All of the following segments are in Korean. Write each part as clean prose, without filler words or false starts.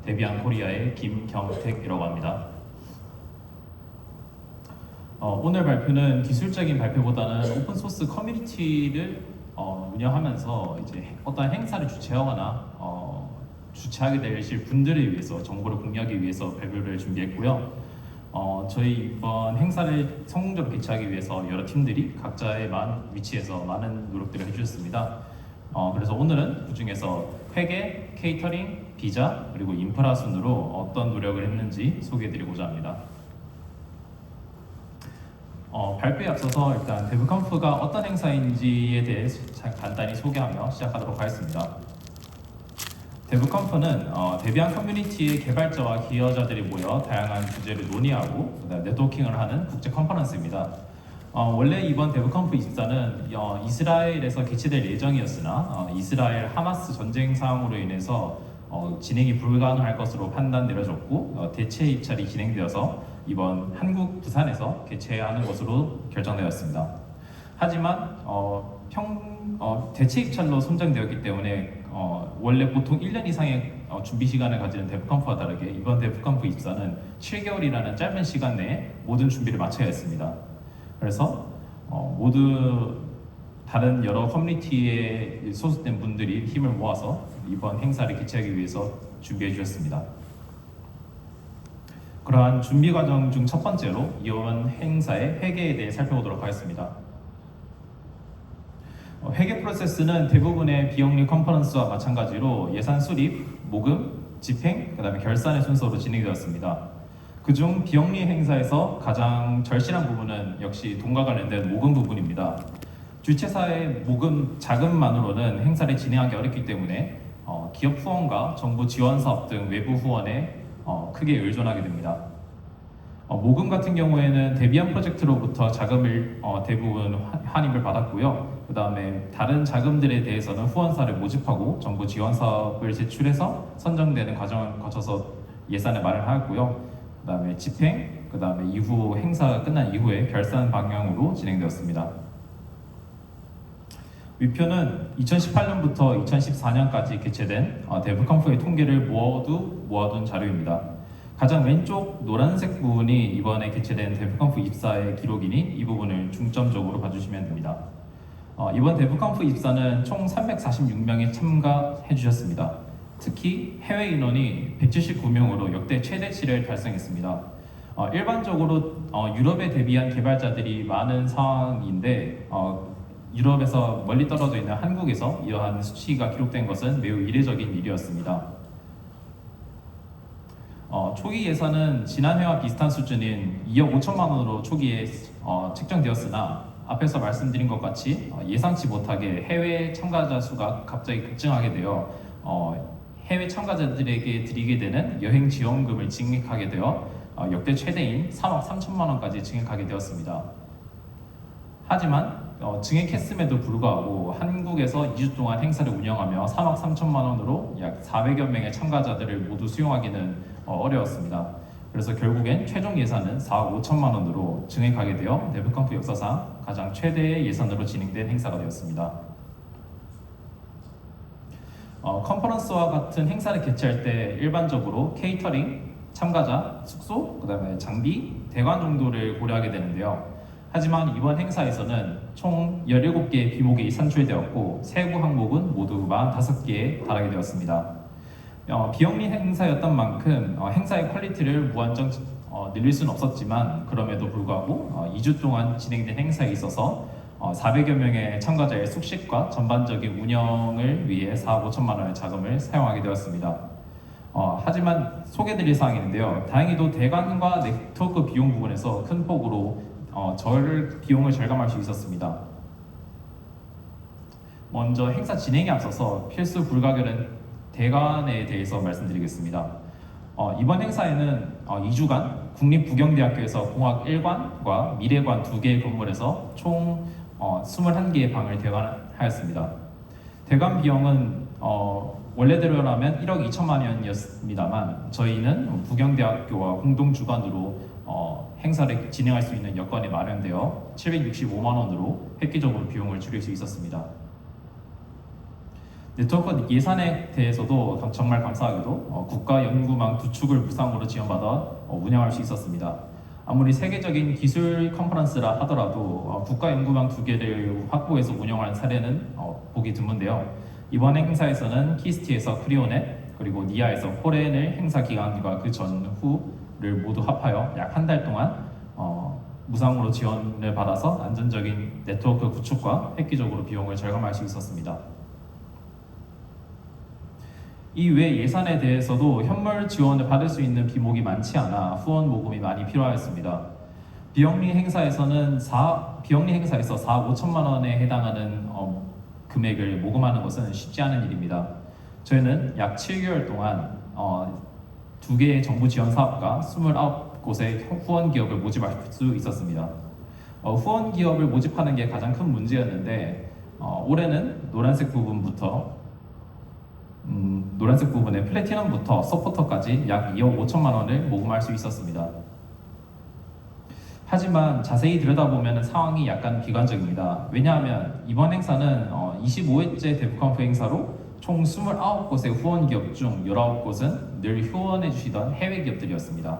데비안 코리아의 김경택이라고 합니다. 오늘 발표는 기술적인 발표보다는 오픈소스 커뮤니티를 운영하면서 이제 어떤 행사를 주최하거나 주최하게 되실 분들을 위해서 정보를 공유하기 위해서 발표를 준비했고요. 저희 이번 행사를 성공적으로 개최하기 위해서 여러 팀들이 각자의 위치에서 많은 노력들을 해주셨습니다. 그래서 오늘은 그 중에서 회계, 케이터링, 비자, 그리고 인프라 순으로 어떤 노력을 했는지 소개해드리고자 합니다. 발표에 앞서서 일단 데브컨프가 어떤 행사인지에 대해 간단히 소개하며 시작하도록 하겠습니다. 데브컨프는 데비안 커뮤니티의 개발자와 기여자들이 모여 다양한 주제를 논의하고 네트워킹을 하는 국제 컨퍼런스입니다. 원래 이번 데브컨프 24는 이스라엘에서 개최될 예정이었으나 이스라엘 하마스 전쟁 상황으로 인해서 진행이 불가능할 것으로 판단 내려졌고 대체 입찰이 진행되어서 이번 한국 부산에서 개최하는 것으로 결정되었습니다. 하지만 대체 입찰로 선정되었기 때문에 원래 보통 1년 이상의 준비 시간을 가지는 데브컨프와 다르게 이번 데브컨프 24는 7개월이라는 짧은 시간 내에 모든 준비를 마쳐야 했습니다. 그래서 모두 다른 여러 커뮤니티에 소속된 분들이 힘을 모아서 이번 행사를 개최하기 위해서 준비해 주셨습니다. 그러한 준비 과정 중 첫 번째로 이번 행사의 회계에 대해 살펴보도록 하겠습니다. 회계 프로세스는 대부분의 비영리 컨퍼런스와 마찬가지로 예산 수립, 모금, 집행, 그다음에 결산의 순서로 진행되었습니다. 그중 비영리 행사에서 가장 절실한 부분은 역시 돈과 관련된 모금 부분입니다. 주최사의 모금 자금만으로는 행사를 진행하기 어렵기 때문에 기업 후원과 정부 지원 사업 등 외부 후원에 크게 의존하게 됩니다. 모금 같은 경우에는 데비안 프로젝트로부터 자금을 대부분 환입을 받았고요. 그 다음에 다른 자금들에 대해서는 후원사를 모집하고 정부 지원 사업을 제출해서 선정되는 과정을 거쳐서 예산을 마련하였고요. 그 다음에 집행, 그 다음에 이후 행사가 끝난 이후에 결산 방향으로 진행되었습니다. 위표는 2018년부터 2014년까지 개최된 데브컨프의 통계를 모두 모아둔 자료입니다. 가장 왼쪽 노란색 부분이 이번에 개최된 데브컨프 24의 기록이니 이 부분을 중점적으로 봐주시면 됩니다. 이번 데브컨프 24는 총 346명이 참가해 주셨습니다. 특히 해외 인원이 179명으로 역대 최대치를 달성했습니다. 일반적으로 유럽에 대비한 개발자들이 많은 상황인데 유럽에서 멀리 떨어져 있는 한국에서 이러한 수치가 기록된 것은 매우 이례적인 일이었습니다. 초기 예산은 지난해와 비슷한 수준인 2억 5천만 원으로 초기에 책정되었으나 앞에서 말씀드린 것 같이 예상치 못하게 해외 참가자 수가 갑자기 급증하게 되어 해외 참가자들에게 드리게 되는 여행 지원금을 증액하게 되어 역대 최대인 3억 3천만 원까지 증액하게 되었습니다. 하지만 증액했음에도 불구하고 한국에서 2주 동안 행사를 운영하며 3억 3천만 원으로 약 400여 명의 참가자들을 모두 수용하기는 어려웠습니다. 그래서 결국엔 최종 예산은 4억 5천만 원으로 증액하게 되어 데브컨프 역사상 가장 최대의 예산으로 진행된 행사가 되었습니다. 컨퍼런스와 같은 행사를 개최할 때 일반적으로 케이터링, 참가자, 숙소, 그다음에 장비, 대관 정도를 고려하게 되는데요. 하지만 이번 행사에서는 총 17개의 비목이 산출되었고 세부 항목은 모두 45개에 달하게 되었습니다. 비영리 행사였던 만큼 행사의 퀄리티를 무한정 늘릴 수는 없었지만 그럼에도 불구하고 2주 동안 진행된 행사에 있어서 400여 명의 참가자의 숙식과 전반적인 운영을 위해 4억 5천만 원의 자금을 사용하게 되었습니다. 하지만 소개드릴 사항인데요. 다행히도 대관과 네트워크 비용 부분에서 큰 폭으로 비용을 절감할 수 있었습니다. 먼저 행사 진행에 앞서서 필수 불가결한 대관에 대해서 말씀드리겠습니다. 이번 행사에는 2주간 국립부경대학교에서 공학 1관과 미래관 2개의 건물에서 총 21개의 방을 대관하였습니다. 대관 비용은 원래대로라면 1억 2천만 원이었습니다만 저희는 부경대학교와 공동 주관으로 행사를 진행할 수 있는 여건이 마련되어 765만 원으로 획기적으로 비용을 줄일 수 있었습니다. 네트워크 예산에 대해서도 정말 감사하게도 국가 연구망 두 축을 무상으로 지원받아 운영할 수 있었습니다. 아무리 세계적인 기술 컨퍼런스라 하더라도 국가 연구망 두 개를 확보해서 운영하는 사례는 보기 드문데요. 이번 행사에서는 키스티에서 크리오넷 그리고 니아에서 포렌을 행사 기간과 그 전후를 모두 합하여 약 한 달 동안 무상으로 지원을 받아서 안전적인 네트워크 구축과 획기적으로 비용을 절감할 수 있었습니다. 이외 예산에 대해서도 현물 지원을 받을 수 있는 비목이 많지 않아 후원 모금이 많이 필요하였습니다. 비영리 행사에서 5천만 원에 해당하는 금액을 모금하는 것은 쉽지 않은 일입니다. 저희는 약 7개월 동안 2개의 정부 지원 사업과 29곳의 후원 기업을 모집할 수 있었습니다. 후원 기업을 모집하는 게 가장 큰 문제였는데 올해는 노란색 부분에 플래티넘부터 서포터까지 약 2억 5천만 원을 모금할 수 있었습니다. 하지만 자세히 들여다보면 상황이 약간 비관적입니다. 왜냐하면 이번 행사는 25회째 데브컨프 행사로 총 29곳의 후원 기업 중 19곳은 늘 후원해 주시던 해외 기업들이었습니다.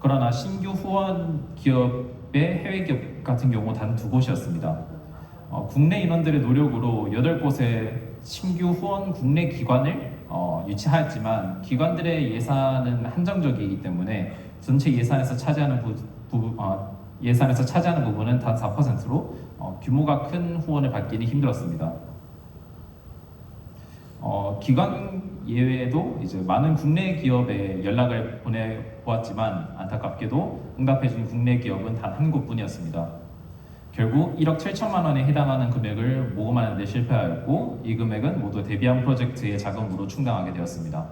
그러나 신규 후원 기업의 해외 기업 같은 경우 단 2곳이었습니다. 국내 인원들의 노력으로 8곳의 신규 후원 국내 기관을 유치하였지만 기관들의 예산은 한정적이기 때문에 전체 예산에서 차지하는 부분은 단 4%로 규모가 큰 후원을 받기는 힘들었습니다. 기관 예외에도 이제 많은 국내 기업에 연락을 보내보았지만 안타깝게도 응답해준 국내 기업은 단 한 곳뿐이었습니다. 결국 1억 7천만 원에 해당하는 금액을 모금하는 데 실패하였고 이 금액은 모두 데비안 프로젝트의 자금으로 충당하게 되었습니다.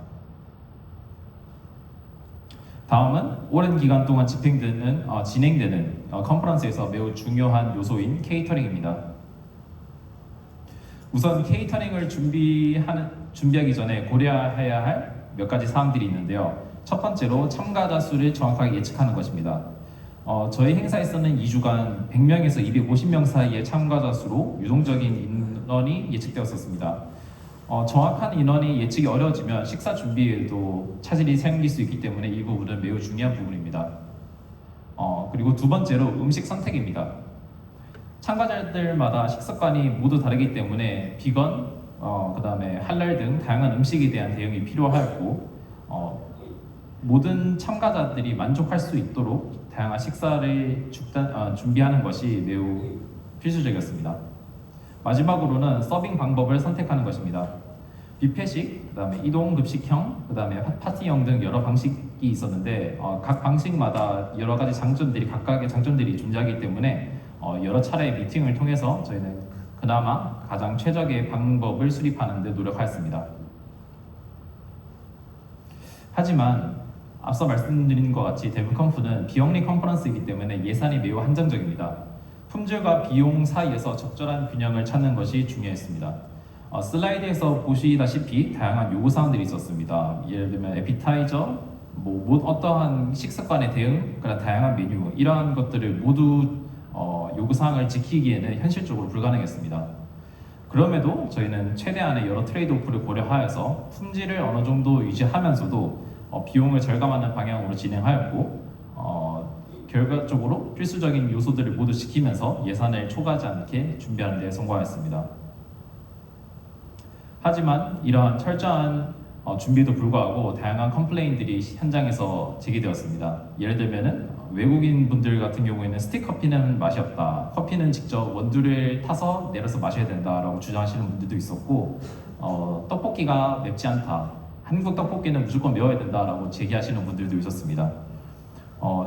다음은 오랜 기간 동안 진행되는 컨퍼런스에서 매우 중요한 요소인 케이터링입니다. 우선 케이터링을 준비하기 전에 고려해야 할 몇 가지 사항들이 있는데요. 첫 번째로 참가자 수를 정확하게 예측하는 것입니다. 저희 행사에서는 2주간 100명에서 250명 사이의 참가자 수로 유동적인 인원이 예측되었습니다. 정확한 인원이 예측이 어려워지면 식사 준비에도 차질이 생길 수 있기 때문에 이 부분은 매우 중요한 부분입니다. 그리고 두 번째로 음식 선택입니다. 참가자들마다 식습관이 모두 다르기 때문에 비건, 그다음에 할랄 등 다양한 음식에 대한 대응이 필요하였고 모든 참가자들이 만족할 수 있도록 다양한 식사를 준비하는 것이 매우 필수적이었습니다. 마지막으로는 서빙 방법을 선택하는 것입니다. 뷔페식, 그다음에 이동급식형, 그다음에 파티형 등 여러 방식이 있었는데 각 방식마다 여러 가지 각각의 장점들이 존재하기 때문에 여러 차례의 미팅을 통해서 저희는 그나마 가장 최적의 방법을 수립하는 데 노력하였습니다. 하지만 앞서 말씀드린 것 같이 데브컨프는 비영리 컨퍼런스이기 때문에 예산이 매우 한정적입니다. 품질과 비용 사이에서 적절한 균형을 찾는 것이 중요했습니다. 슬라이드에서 보시다시피 다양한 요구사항들이 있었습니다. 예를 들면 에피타이저, 어떠한 식습관에 대응, 그런 다양한 메뉴 이러한 것들을 모두 요구사항을 지키기에는 현실적으로 불가능했습니다. 그럼에도 저희는 최대한의 여러 트레이드오프를 고려하여서 품질을 어느 정도 유지하면서도 비용을 절감하는 방향으로 진행하였고 결과적으로 필수적인 요소들을 모두 지키면서 예산을 초과하지 않게 준비하는 데 성공하였습니다. 하지만 이러한 철저한 준비에도 불구하고 다양한 컴플레인들이 현장에서 제기되었습니다. 예를 들면은 외국인 분들 같은 경우에는 스틱 커피는 맛이 없다, 커피는 직접 원두를 타서 내려서 마셔야 된다라고 주장하시는 분들도 있었고 떡볶이가 맵지 않다, 한국 떡볶이는 무조건 매워야 된다라고 제기하시는 분들도 있었습니다.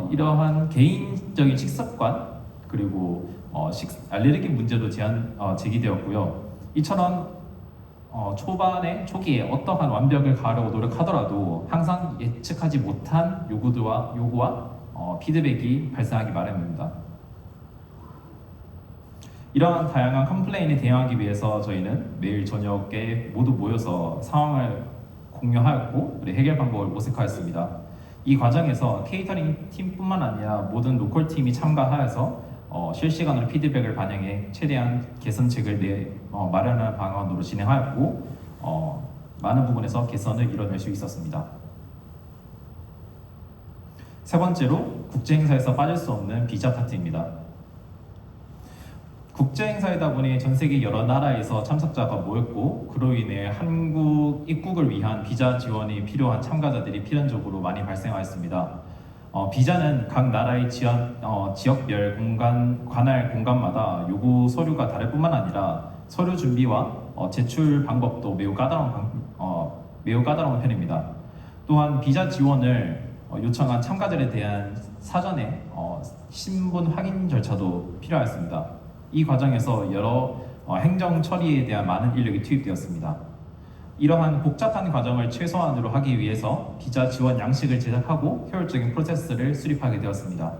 이러한 개인적인 식습관 그리고 알레르기 문제도 제기되었고요. 이처럼 초기에 어떠한 완벽을 가하려고 노력하더라도 항상 예측하지 못한 요구와 피드백이 발생하기 마련입니다. 이러한 다양한 컴플레인에 대응하기 위해서 저희는 매일 저녁에 모두 모여서 상황을 공유하였고 해결 방법을 모색하였습니다. 이 과정에서 케이터링 팀뿐만 아니라 모든 로컬 팀이 참가하여서 실시간으로 피드백을 반영해 최대한 개선책을 마련하는 방안으로 진행하였고 많은 부분에서 개선을 이뤄낼 수 있었습니다. 세 번째로 국제 행사에서 빠질 수 없는 비자 파트입니다. 국제 행사이다 보니 전 세계 여러 나라에서 참석자가 모였고 그로 인해 한국 입국을 위한 비자 지원이 필요한 참가자들이 필연적으로 많이 발생하였습니다. 비자는 각 나라의 지역별 관할 공간마다 요구 서류가 다를 뿐만 아니라 서류 준비와 제출 방법도 매우 까다로운 편입니다. 또한 비자 지원을 요청한 참가자에 대한 사전에 신분 확인 절차도 필요하였습니다. 이 과정에서 여러 행정 처리에 대한 많은 인력이 투입되었습니다. 이러한 복잡한 과정을 최소한으로 하기 위해서 비자 지원 양식을 제작하고 효율적인 프로세스를 수립하게 되었습니다.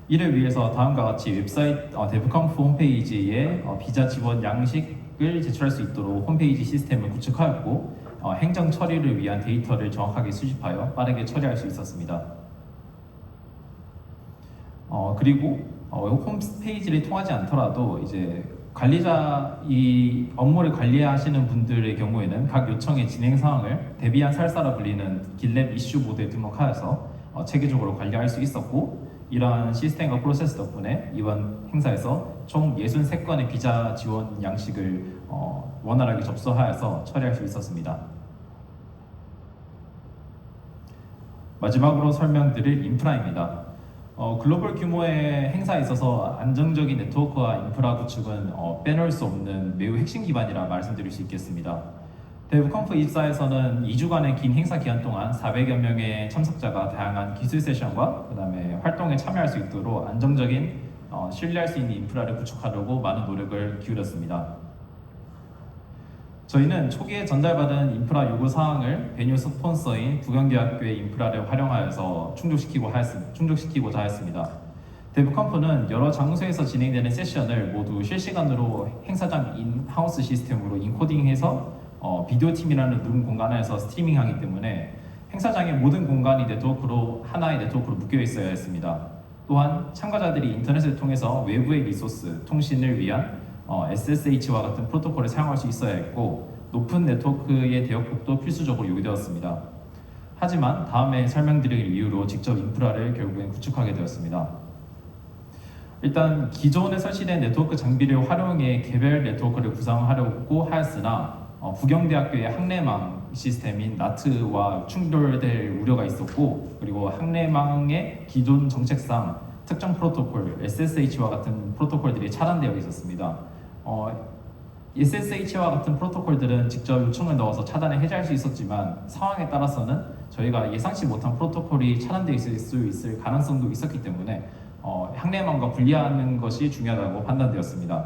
이를 위해서 다음과 같이 웹사이트 데브컴프 홈페이지에 비자 지원 양식을 제출할 수 있도록 홈페이지 시스템을 구축하였고 행정 처리를 위한 데이터를 정확하게 수집하여 빠르게 처리할 수 있었습니다. 그리고 홈페이지를 통하지 않더라도 이제 이 업무를 관리하시는 분들의 경우에는 각 요청의 진행 사항을 대비한 살사라 불리는 길랩 이슈 보드에 등록하여서 체계적으로 관리할 수 있었고 이러한 시스템과 프로세스 덕분에 이번 행사에서 총 63건의 비자 지원 양식을 원활하게 접수하여서 처리할 수 있었습니다. 마지막으로 설명드릴 인프라입니다. 글로벌 규모의 행사에 있어서 안정적인 네트워크와 인프라 구축은 빼놓을 수 없는 매우 핵심 기반이라 말씀드릴 수 있겠습니다. 데브컴프 입사에서는 2주간의 긴 행사 기간 동안 400여 명의 참석자가 다양한 기술 세션과 그다음에 활동에 참여할 수 있도록 안정적인 신뢰할 수 있는 인프라를 구축하려고 많은 노력을 기울였습니다. 저희는 초기에 전달받은 인프라 요구 사항을 베뉴 스폰서인 부경대학교의 인프라를 활용하여서 충족시키고자 하였습니다. 데브컴프는 여러 장소에서 진행되는 세션을 모두 실시간으로 행사장 인하우스 시스템으로 인코딩해서 비디오 팀이라는 룸 공간에서 스트리밍하기 때문에 행사장의 모든 공간이 하나의 네트워크로 묶여 있어야 했습니다. 또한 참가자들이 인터넷을 통해서 외부의 리소스, 통신을 위한 SSH와 같은 프로토콜을 사용할 수 있어야 했고 높은 네트워크의 대역폭도 필수적으로 요구되었습니다. 하지만 다음에 설명드릴 이유로 직접 인프라를 결국엔 구축하게 되었습니다. 일단 기존에 설치된 네트워크 장비를 활용해 개별 네트워크를 구성하려고 하였으나 부경대학교의 학내망 시스템인 나트와 충돌될 우려가 있었고 그리고 학내망의 기존 정책상 특정 프로토콜, SSH와 같은 프로토콜들이 차단되어 있었습니다. SSH와 같은 프로토콜들은 직접 요청을 넣어서 차단을 해제할 수 있었지만 상황에 따라서는 저희가 예상치 못한 프로토콜이 차단되어 있을 수 있을 가능성도 있었기 때문에 학내망과 분리하는 것이 중요하다고 판단되었습니다.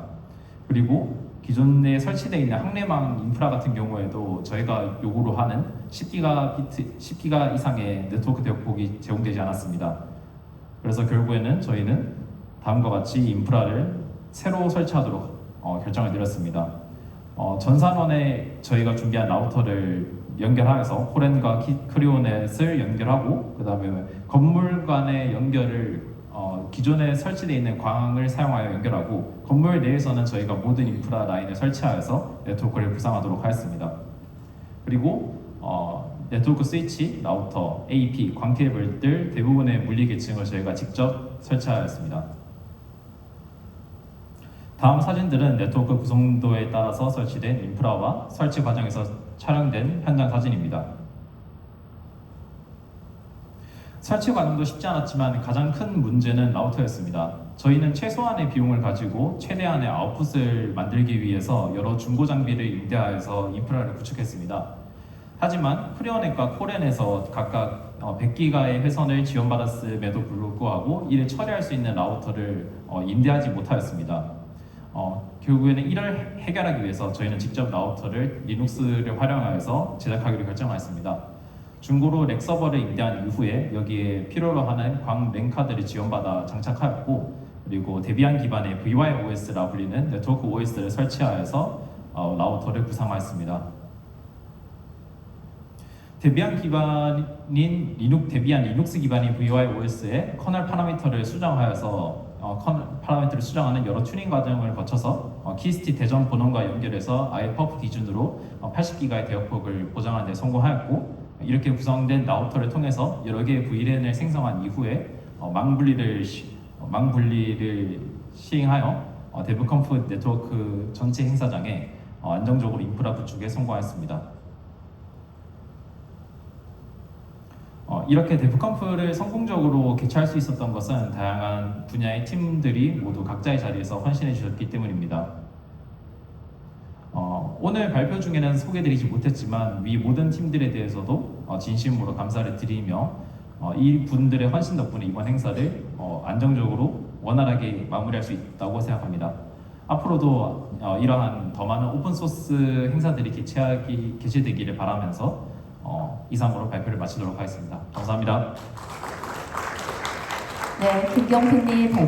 그리고 기존에 설치되어 있는 학내망 인프라 같은 경우에도 저희가 요구로 하는 10기가 이상의 네트워크 대역폭이 제공되지 않았습니다. 그래서 결국에는 저희는 다음과 같이 인프라를 새로 설치하도록 결정을 내렸습니다. 전산원에 저희가 준비한 라우터를 연결하여서 코렌과 크리오넷을 연결하고 그 다음에 건물 간의 연결을 기존에 설치되어 있는 광을 사용하여 연결하고 건물 내에서는 저희가 모든 인프라 라인을 설치하여서 네트워크를 구상하도록 하였습니다. 그리고 네트워크 스위치, 라우터, AP, 광 케이블들 대부분의 물리 계층을 저희가 직접 설치하였습니다. 다음 사진들은 네트워크 구성도에 따라서 설치된 인프라와 설치 과정에서 촬영된 현장 사진입니다. 설치 과정도 쉽지 않았지만 가장 큰 문제는 라우터였습니다. 저희는 최소한의 비용을 가지고 최대한의 아웃풋을 만들기 위해서 여러 중고 장비를 임대하여서 인프라를 구축했습니다. 하지만 크리오넷과 코렌에서 각각 100기가의 회선을 지원받았음에도 불구하고 이를 처리할 수 있는 라우터를 임대하지 못하였습니다. 결국에는 이를 해결하기 위해서 저희는 직접 라우터를 리눅스를 활용하여서 제작하기로 결정하였습니다. 중고로 렉 서버를 임대한 이후에 여기에 필요로 하는 광 랜카드를 지원받아 장착하였고 그리고 데비안 기반의 VYOS라 불리는 네트워크 OS를 설치하여서 라우터를 구상하였습니다. 데비안 리눅스 기반인 VYOS에 커널 파라미터를 수정하여서 파라미터를 수정하는 여러 튜닝 과정을 거쳐서 키스티 대전 본원과 연결해서 아이퍼프 기준으로 80기가의 대역폭을 보장하는 데 성공하였고, 이렇게 구성된 라우터를 통해서 여러 개의 VLAN을 생성한 이후에 망분리를 시행하여 데브컴프 네트워크 전체 행사장에 안정적으로 인프라 구축에 성공하였습니다. 이렇게 데브컴프를 성공적으로 개최할 수 있었던 것은 다양한 분야의 팀들이 모두 각자의 자리에서 헌신해 주셨기 때문입니다. 오늘 발표 중에는 소개드리지 못했지만 위 모든 팀들에 대해서도 진심으로 감사를 드리며 이 분들의 헌신 덕분에 이번 행사를 안정적으로 원활하게 마무리할 수 있다고 생각합니다. 앞으로도 이러한 더 많은 오픈소스 행사들이 개최되기를 바라면서 이상으로 발표를 마치도록 하겠습니다. 감사합니다. 네, 김경필님 발표